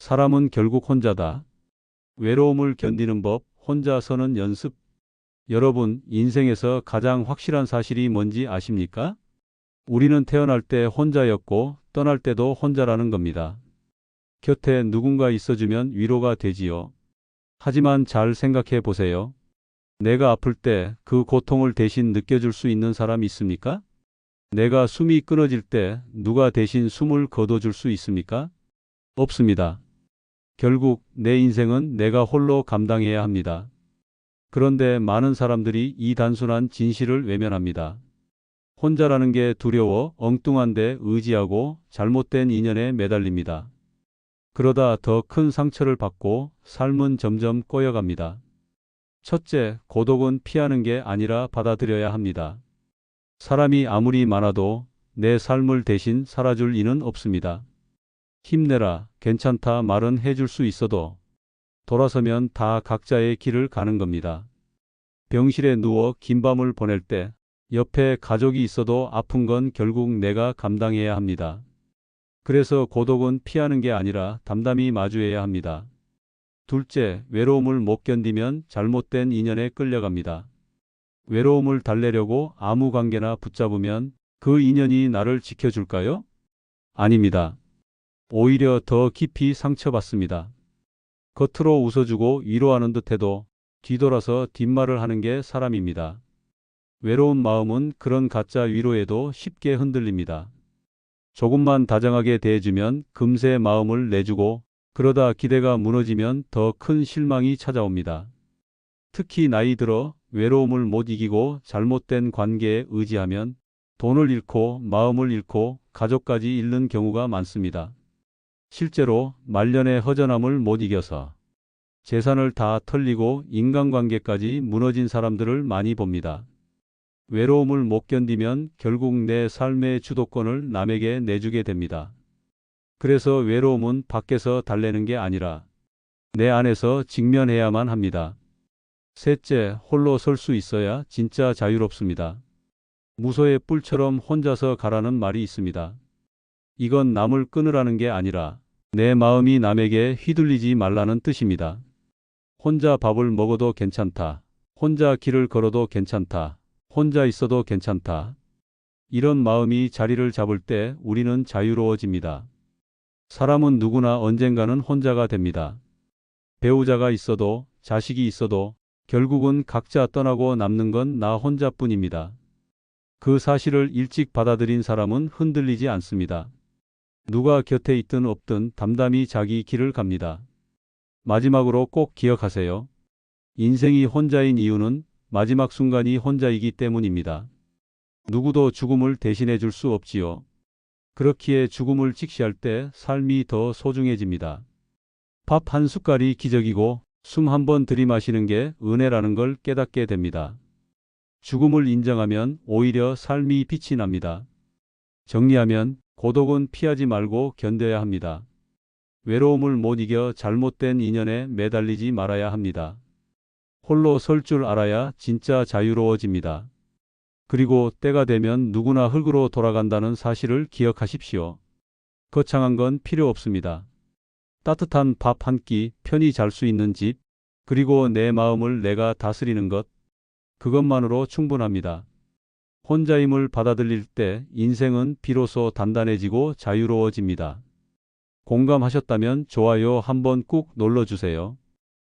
사람은 결국 혼자다. 외로움을 견디는 법, 혼자 서는 연습. 여러분, 인생에서 가장 확실한 사실이 뭔지 아십니까? 우리는 태어날 때 혼자였고 떠날 때도 혼자라는 겁니다. 곁에 누군가 있어주면 위로가 되지요. 하지만 잘 생각해 보세요. 내가 아플 때 그 고통을 대신 느껴줄 수 있는 사람이 있습니까? 내가 숨이 끊어질 때 누가 대신 숨을 거둬줄 수 있습니까? 없습니다. 결국 내 인생은 내가 홀로 감당해야 합니다. 그런데 많은 사람들이 이 단순한 진실을 외면합니다. 혼자라는 게 두려워 엉뚱한 데 의지하고 잘못된 인연에 매달립니다. 그러다 더 큰 상처를 받고 삶은 점점 꼬여갑니다. 첫째, 고독은 피하는 게 아니라 받아들여야 합니다. 사람이 아무리 많아도 내 삶을 대신 살아줄 이는 없습니다. 힘내라, 괜찮다 말은 해줄 수 있어도 돌아서면 다 각자의 길을 가는 겁니다. 병실에 누워 긴 밤을 보낼 때 옆에 가족이 있어도 아픈 건 결국 내가 감당해야 합니다. 그래서 고독은 피하는 게 아니라 담담히 마주해야 합니다. 둘째, 외로움을 못 견디면 잘못된 인연에 끌려갑니다. 외로움을 달래려고 아무 관계나 붙잡으면 그 인연이 나를 지켜줄까요? 아닙니다. 오히려 더 깊이 상처받습니다. 겉으로 웃어주고 위로하는 듯해도 뒤돌아서 뒷말을 하는 게 사람입니다. 외로운 마음은 그런 가짜 위로에도 쉽게 흔들립니다. 조금만 다정하게 대해주면 금세 마음을 내주고 그러다 기대가 무너지면 더 큰 실망이 찾아옵니다. 특히 나이 들어 외로움을 못 이기고 잘못된 관계에 의지하면 돈을 잃고 마음을 잃고 가족까지 잃는 경우가 많습니다. 실제로 말년의 허전함을 못 이겨서 재산을 다 털리고 인간관계까지 무너진 사람들을 많이 봅니다. 외로움을 못 견디면 결국 내 삶의 주도권을 남에게 내주게 됩니다. 그래서 외로움은 밖에서 달래는 게 아니라 내 안에서 직면해야만 합니다. 셋째, 홀로 설 수 있어야 진짜 자유롭습니다. 무소의 뿔처럼 혼자서 가라는 말이 있습니다. 이건 남을 끊으라는 게 아니라 내 마음이 남에게 휘둘리지 말라는 뜻입니다. 혼자 밥을 먹어도 괜찮다. 혼자 길을 걸어도 괜찮다. 혼자 있어도 괜찮다. 이런 마음이 자리를 잡을 때 우리는 자유로워집니다. 사람은 누구나 언젠가는 혼자가 됩니다. 배우자가 있어도 자식이 있어도 결국은 각자 떠나고 남는 건 나 혼자뿐입니다. 그 사실을 일찍 받아들인 사람은 흔들리지 않습니다. 누가 곁에 있든 없든 담담히 자기 길을 갑니다. 마지막으로 꼭 기억하세요. 인생이 혼자인 이유는 마지막 순간이 혼자이기 때문입니다. 누구도 죽음을 대신해 줄 수 없지요. 그렇기에 죽음을 직시할 때 삶이 더 소중해집니다. 밥 한 숟갈이 기적이고 숨 한 번 들이마시는 게 은혜라는 걸 깨닫게 됩니다. 죽음을 인정하면 오히려 삶이 빛이 납니다. 정리하면 고독은 피하지 말고 견뎌야 합니다. 외로움을 못 이겨 잘못된 인연에 매달리지 말아야 합니다. 홀로 설 줄 알아야 진짜 자유로워집니다. 그리고 때가 되면 누구나 흙으로 돌아간다는 사실을 기억하십시오. 거창한 건 필요 없습니다. 따뜻한 밥 한 끼, 편히 잘 수 있는 집, 그리고 내 마음을 내가 다스리는 것, 그것만으로 충분합니다. 혼자임을 받아들일 때 인생은 비로소 단단해지고 자유로워집니다. 공감하셨다면 좋아요 한번 꾹 눌러주세요.